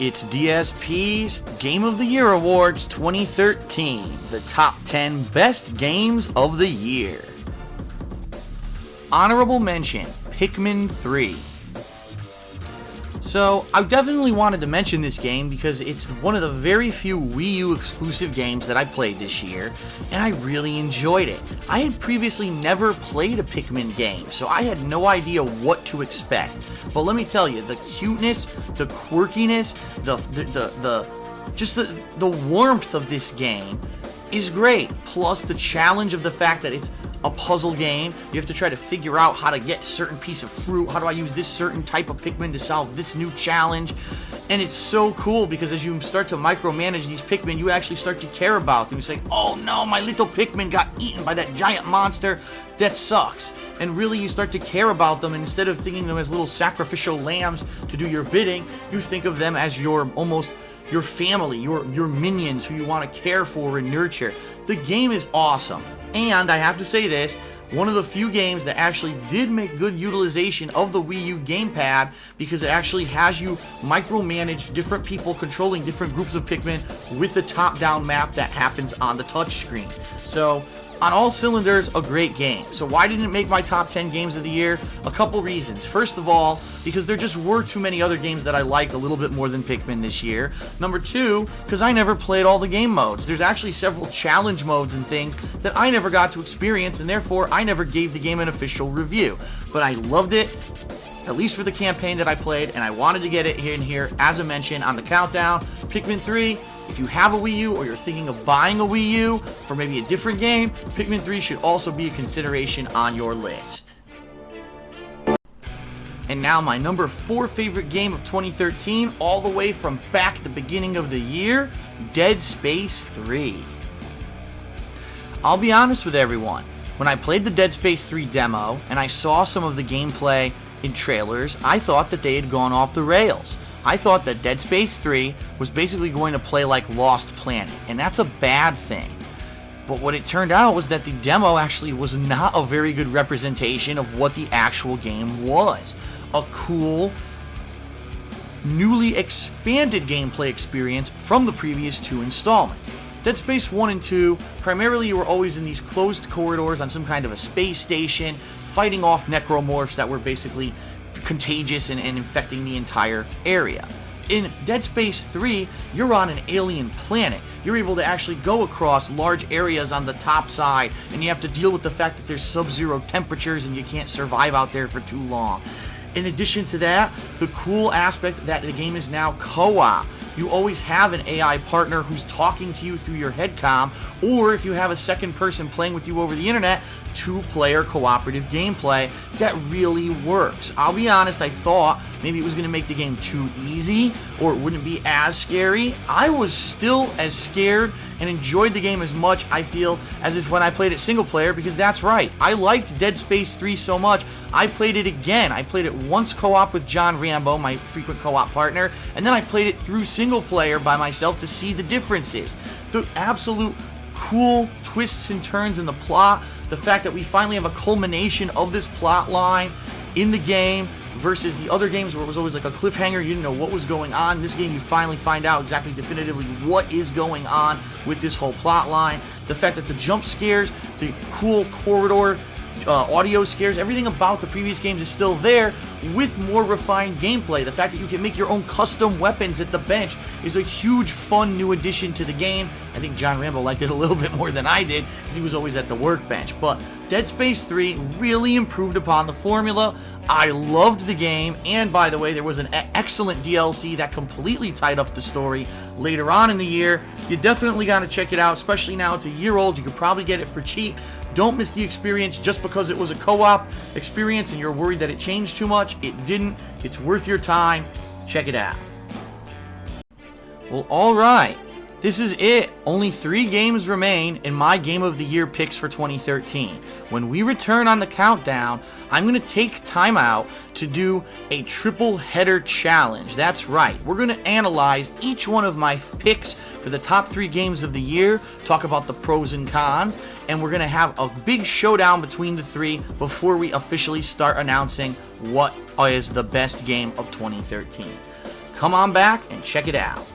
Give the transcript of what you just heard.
It's DSP's Game of the Year Awards 2013, the top 10 best games of the year. Honorable mention, Pikmin 3. So, I definitely wanted to mention this game because it's one of the very few Wii U exclusive games that I played this year, and I really enjoyed it. I had previously never played a Pikmin game, so I had no idea what to expect. But let me tell you, the cuteness, the quirkiness, the warmth of this game is great. Plus the challenge of the fact that it's a puzzle game. You have to try to figure out how to get a certain piece of fruit. How do I use this certain type of Pikmin to solve this new challenge? And it's so cool because as you start to micromanage these Pikmin, you actually start to care about them. You say, oh no, my little Pikmin got eaten by that giant monster. That sucks. And really you start to care about them, and instead of thinking of them as little sacrificial lambs to do your bidding, you think of them as your family, your minions who you want to care for and nurture. The game is awesome. And I have to say this, one of the few games that actually did make good utilization of the Wii U gamepad, because it actually has you micromanage different people controlling different groups of Pikmin with the top-down map that happens on the touchscreen. So, on all cylinders, a great game. So why didn't it make my top 10 games of the year? A couple reasons. First of all, because there just were too many other games that I liked a little bit more than Pikmin this year. Number two, because I never played all the game modes. There's actually several challenge modes and things that I never got to experience, and therefore I never gave the game an official review. But I loved it, at least for the campaign that I played, and I wanted to get it in here as a mention on the countdown. Pikmin 3, if you have a Wii U or you're thinking of buying a Wii U for maybe a different game, Pikmin 3 should also be a consideration on your list. And now my number 4 favorite game of 2013, all the way from back at the beginning of the year, Dead Space 3. I'll be honest with everyone, when I played the Dead Space 3 demo and I saw some of the gameplay in trailers, I thought that they had gone off the rails. I thought that Dead Space 3 was basically going to play like Lost Planet, and that's a bad thing. But what it turned out was that the demo actually was not a very good representation of what the actual game was. A cool, newly expanded gameplay experience from the previous 2 installments. Dead Space 1 and 2, primarily you were always in these closed corridors on some kind of a space station, fighting off necromorphs that were basically contagious and infecting the entire area. In Dead Space 3, you're on an alien planet. You're able to actually go across large areas on the top side, and you have to deal with the fact that there's sub-zero temperatures and you can't survive out there for too long. In addition to that, the cool aspect that the game is now co-op. You always have an AI partner who's talking to you through your headcom, or if you have a second person playing with you over the internet, 2-player cooperative gameplay that really works. I'll be honest, I thought maybe it was going to make the game too easy, or it wouldn't be as scary. I was still as scared and enjoyed the game as much, I feel, as if when I played it single player, because that's right. I liked Dead Space 3 so much, I played it again. I played it once co-op with John Rambo, my frequent co-op partner, and then I played it through single player by myself to see the differences. The absolute cool twists and turns in the plot, the fact that we finally have a culmination of this plot line in the game versus the other games where it was always like a cliffhanger, you didn't know what was going on. This game you finally find out exactly definitively what is going on with this whole plot line. The fact that the jump scares, the cool corridor audio scares, everything about the previous games is still there with more refined gameplay. The fact that you can make your own custom weapons at the bench is a huge fun new addition to the game. I think John Rambo liked it a little bit more than I did because he was always at the workbench. But Dead Space 3 really improved upon the formula. I loved the game, and by the way, there was an excellent DLC that completely tied up the story later on in the year. You definitely got to check it out, especially now it's a year old. You could probably get it for cheap. Don't miss the experience just because it was a co-op experience and you're worried that it changed too much. It didn't. It's worth your time. Check it out. Well, alright. This is it. Only 3 games remain in my Game of the Year picks for 2013. When we return on the countdown, I'm going to take time out to do a triple header challenge. That's right. We're going to analyze each one of my picks for the top 3 games of the year, talk about the pros and cons, and we're going to have a big showdown between the 3 before we officially start announcing what is the best game of 2013. come on back and check it out.